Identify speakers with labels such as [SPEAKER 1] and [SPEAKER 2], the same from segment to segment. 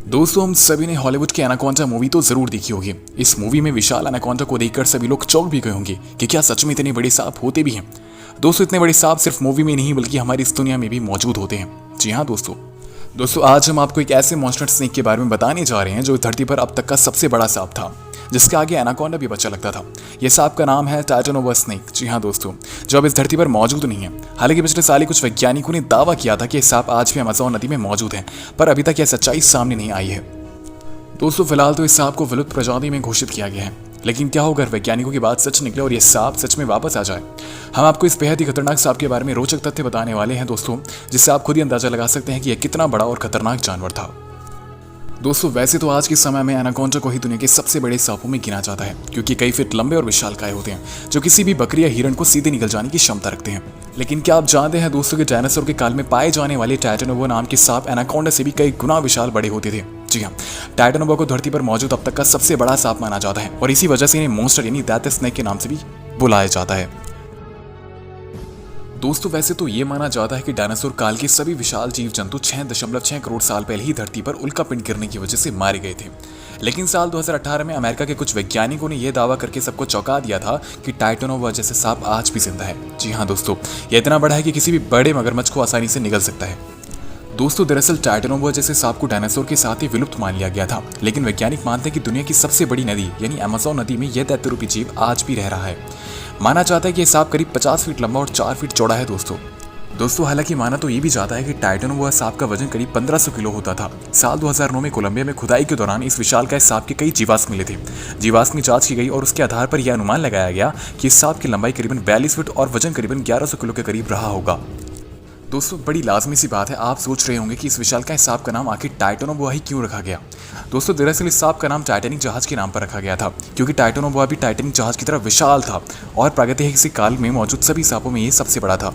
[SPEAKER 1] दोस्तों, हम सभी ने हॉलीवुड की एनाकोंडा मूवी तो जरूर देखी होगी। इस मूवी में विशाल एनाकोंडा को देखकर सभी लोग चौंक भी गए होंगे कि क्या सच में इतने बड़े सांप होते भी हैं। दोस्तों, इतने बड़े सांप सिर्फ मूवी में नहीं बल्कि हमारी इस दुनिया में भी मौजूद होते हैं। जी हाँ दोस्तों, आज हम आपको एक ऐसे मॉन्स्टर स्नेक के बारे में बताने जा रहे हैं जो धरती पर अब तक का सबसे बड़ा सांप था, जिसके आगे एनाकोंडा भी बच्चा लगता था। यह सांप का नाम है टाइटेनोबा स्नेक। जी हाँ दोस्तों, जो अब इस धरती पर मौजूद नहीं है। हालांकि पिछले साल ही कुछ वैज्ञानिकों ने दावा किया था कि यह सांप आज भी अमेज़न नदी में मौजूद है, पर अभी तक यह सच्चाई सामने नहीं आई है। दोस्तों, फिलहाल तो इस सांप को विलुप्त प्रजाति में घोषित किया गया है, लेकिन क्या होगा अगर वैज्ञानिकों की बात सच निकले और यह सांप सच में वापस आ जाए। हम आपको इस बेहद ही खतरनाक सांप के बारे में रोचक तथ्य बताने वाले हैं दोस्तों, जिससे आप खुद ही अंदाजा लगा सकते हैं कि यह कितना बड़ा और खतरनाक जानवर था। दोस्तों, वैसे तो आज के समय में एनाकोंडा को ही दुनिया के सबसे बड़े सांपों में गिना जाता है, क्योंकि कई फीट लंबे और विशालकाय होते हैं, जो किसी भी बकरी या हिरण को सीधे निकल जाने की क्षमता रखते हैं। लेकिन क्या आप जानते हैं दोस्तों कि डायनासोर के काल में पाए जाने वाले टाइटेनोबा नाम के सांप एनाकोंडा से भी कई गुना विशाल बड़े होते थे। जी हाँ, टाइटेनोबा को धरती पर मौजूद अब तक का सबसे बड़ा सांप माना जाता है और इसी वजह से इन्हें मॉन्स्टर यानी दैट स्नेक के नाम से भी बुलाया जाता है। दोस्तों, वैसे तो ये माना जाता है कि डायनासोर काल के सभी विशाल जीव जंतु 6.6 करोड़ साल पहले ही धरती पर उल्कापिंड गिरने की वजह से मारे गए थे। लेकिन साल 2018 में अमेरिका के कुछ वैज्ञानिकों ने यह दावा करके सबको चौंका दिया था कि टाइटेनोबा जैसे सांप आज भी जिंदा है। जी हाँ दोस्तों, यह इतना बड़ा है कि किसी भी बड़े मगरमच्छ को आसानी से निगल सकता है। दोस्तों, दरअसल टाइटेनोबा जैसे सांप को डायनासोर के साथ ही विलुप्त मान लिया गया था, लेकिन वैज्ञानिक मानते हैं कि दुनिया की सबसे बड़ी नदी यानी अमेज़न नदी में यह दैत्यरूपी जीव आज भी रह रहा है। माना जाता है कि यह सांप करीब 50 फीट लंबा और 4 फीट चौड़ा है। दोस्तों, हालांकि माना तो ये भी जाता है कि टाइटेनोबा सांप का वजन करीब 1500 किलो होता था। साल 2009 में कोलंबिया में खुदाई के दौरान इस विशालकाय सांप के कई जीवाश्म मिले थे। जीवाश्म की जांच की गई और उसके आधार पर यह अनुमान लगाया गया कि इस सांप की लंबाई करीबन 42 फीट और वजन करीबन 1100 किलो के करीब रहा होगा। दोस्तों, बड़ी लाजमी सी बात है, आप सोच रहे होंगे कि इस विशालकाय सांप का नाम आखिर टाइटेनोबा ही क्यों रखा गया। दोस्तों, दरअसल इस सांप का नाम टाइटैनिक जहाज के नाम पर रखा गया था, क्योंकि टाइटेनोबा भी टाइटैनिक जहाज की तरह विशाल था और प्रागैतिहासिक काल में मौजूद सभी सांपों में ये सबसे बड़ा था।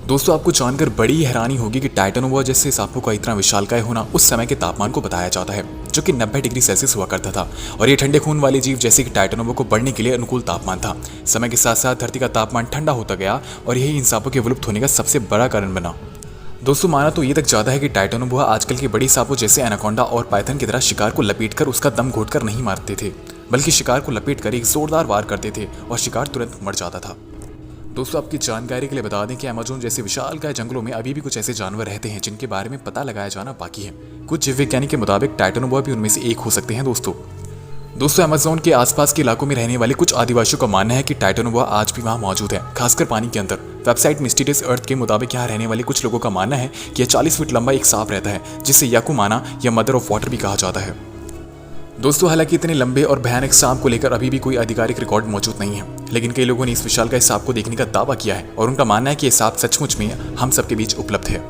[SPEAKER 1] दोस्तों, आपको जानकर बड़ी हैरानी होगी कि टाइटेनोबा जैसे सांपों का इतना विशालकाय होना उस समय के तापमान को बताया जाता है, जो कि 90 डिग्री सेल्सियस हुआ करता था, और ये ठंडे खून वाले जीव जैसे कि टाइटेनोबा को बढ़ने के लिए अनुकूल तापमान था। समय के साथ साथ धरती का तापमान ठंडा होता गया और यही इन सांपों के विलुप्त होने का सबसे बड़ा कारण बना। दोस्तों, माना तो ये तक जाता है कि टाइटेनोबा आजकल के बड़ी सांपों जैसे एनाकोंडा और पाइथन की तरह शिकार को लपेटकर उसका दम घोटकर नहीं मारते थे, बल्कि शिकार को लपेटकर एक जोरदार वार करते थे और शिकार तुरंत मर जाता था। दोस्तों, आपकी जानकारी के लिए बता दें कि अमेज़न जैसे विशालकाय जंगलों में अभी भी कुछ ऐसे जानवर रहते हैं जिनके बारे में पता लगाया जाना बाकी है। कुछ जीव वैज्ञानिक के मुताबिक टाइटेनोबा भी उनमें से एक हो सकते हैं। दोस्तों, अमेज़न के आसपास के इलाकों में रहने वाले कुछ आदिवासियों का मानना है कि टाइटेनोबा आज भी वहां मौजूद है, खासकर पानी के अंदर। वेबसाइट मिस्टीरियस अर्थ के मुताबिक यहाँ रहने वाले कुछ लोगों का मानना है कि यह 40 फीट लंबा एक सांप रहता है, जिसे याकुमाना या मदर ऑफ वाटर भी कहा जाता है। दोस्तों, हालांकि इतने लंबे और भयानक सांप को लेकर अभी भी कोई आधिकारिक रिकॉर्ड मौजूद नहीं है, लेकिन कई लोगों ने इस विशालकाय सांप को देखने का दावा किया है और उनका मानना है कि यह सांप सचमुच में हम सबके बीच उपलब्ध है।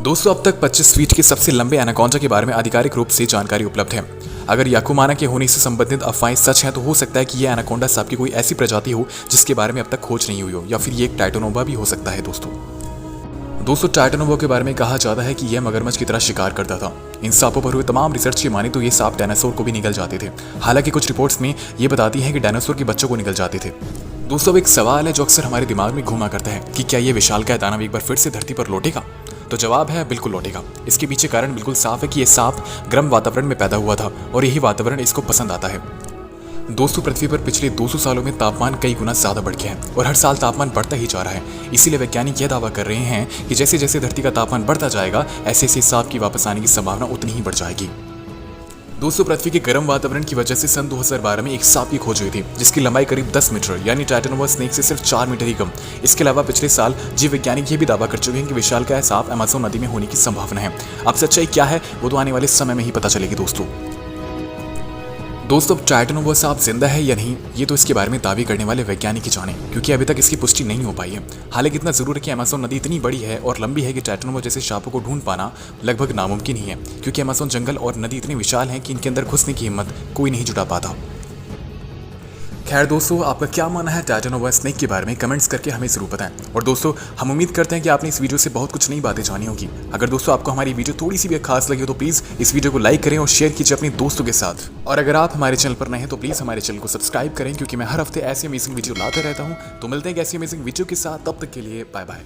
[SPEAKER 1] दोस्तों, अब तक 25 फीट के सबसे लंबे एनाकोंडा के बारे में आधिकारिक रूप से जानकारी उपलब्ध है। अगर याकुमाना के होने से संबंधित अफवाहें सच हैं तो हो सकता है कि यह एनाकोंडा सांप की कोई ऐसी प्रजाति हो जिसके बारे में अब तक खोज नहीं हुई हो, या फिर ये एक टाइटेनोबा भी हो सकता है। दोस्तों, टाइटेनोबा के बारे में कहा जाता है कि यह मगरमच्छ की तरह शिकार करता था। इन सांपों पर हुए तमाम रिसर्च की माने तो ये सांप डायनासोर को भी निगल जाते थे। हालांकि कुछ रिपोर्ट्स में ये बताती हैं कि डायनासोर के बच्चों को निगल जाते थे। दोस्तों, अब एक सवाल है जो अक्सर हमारे दिमाग में घूमा करता है कि क्या ये विशालकाय दानव एक बार फिर से धरती पर लौटेगा। तो जवाब है बिल्कुल लौटेगा। इसके पीछे कारण बिल्कुल साफ है कि यह सांप गर्म वातावरण में पैदा हुआ था और यही वातावरण इसको पसंद आता है। दोस्तों, पृथ्वी पर पिछले 200 सालों में तापमान कई गुना ज्यादा बढ़ गया है और हर साल तापमान बढ़ता ही जा रहा है। इसीलिए वैज्ञानिक यह दावा कर रहे हैं कि जैसे जैसे धरती का तापमान बढ़ता जाएगा, ऐसे ऐसे सांप की वापस आने की संभावना उतनी ही बढ़ जाएगी। दोस्तों, पृथ्वी के गर्म वातावरण की वजह से सन 2012 में एक सांप की खोज हुई थी, जिसकी लंबाई करीब 10 मीटर यानी टाइटेनोबा स्नेक से सिर्फ 4 मीटर ही कम। इसके अलावा पिछले साल जीव वैज्ञानिक ये भी दावा कर चुके हैं कि विशालकाय सांप अमेज़न नदी में होने की संभावना है। अब सच्चाई क्या है वो तो आने वाले समय में ही पता चलेगी। दोस्तों, अब टाइटेनोबा सांप जिंदा है या नहीं, ये तो इसके बारे में दावे करने वाले वैज्ञानिक ही जाने, क्योंकि अभी तक इसकी पुष्टि नहीं हो पाई है। हालांकि इतना जरूर है कि अमेज़न नदी इतनी बड़ी है और लंबी है कि टाइटेनोबा जैसे सांपों को ढूंढ पाना लगभग नामुमकिन ही है, क्योंकि अमेज़न जंगल और नदी इतने विशाल हैं कि इनके अंदर घुसने की हिम्मत कोई नहीं जुटा पाता। खैर दोस्तों, आपका क्या मानना है टाइटेनोबा स्नेक के बारे में कमेंट्स करके हमें जरूर बताएं। और दोस्तों, हम उम्मीद करते हैं कि आपने इस वीडियो से बहुत कुछ नई बातें जानी होगी। अगर दोस्तों आपको हमारी वीडियो थोड़ी सी भी खास लगी हो तो प्लीज़ इस वीडियो को लाइक करें और शेयर कीजिए अपने दोस्तों के साथ। और अगर आप हमारे चैनल पर नए हैं तो प्लीज़ हमारे चैनल को सब्सक्राइब करें, क्योंकि मैं हर हफ्ते ऐसी अमेजिंग वीडियो लाते रहता हूँ। तो मिलते हैं ऐसी अमेजिंग वीडियो के साथ, तब तक के लिए बाय बाय।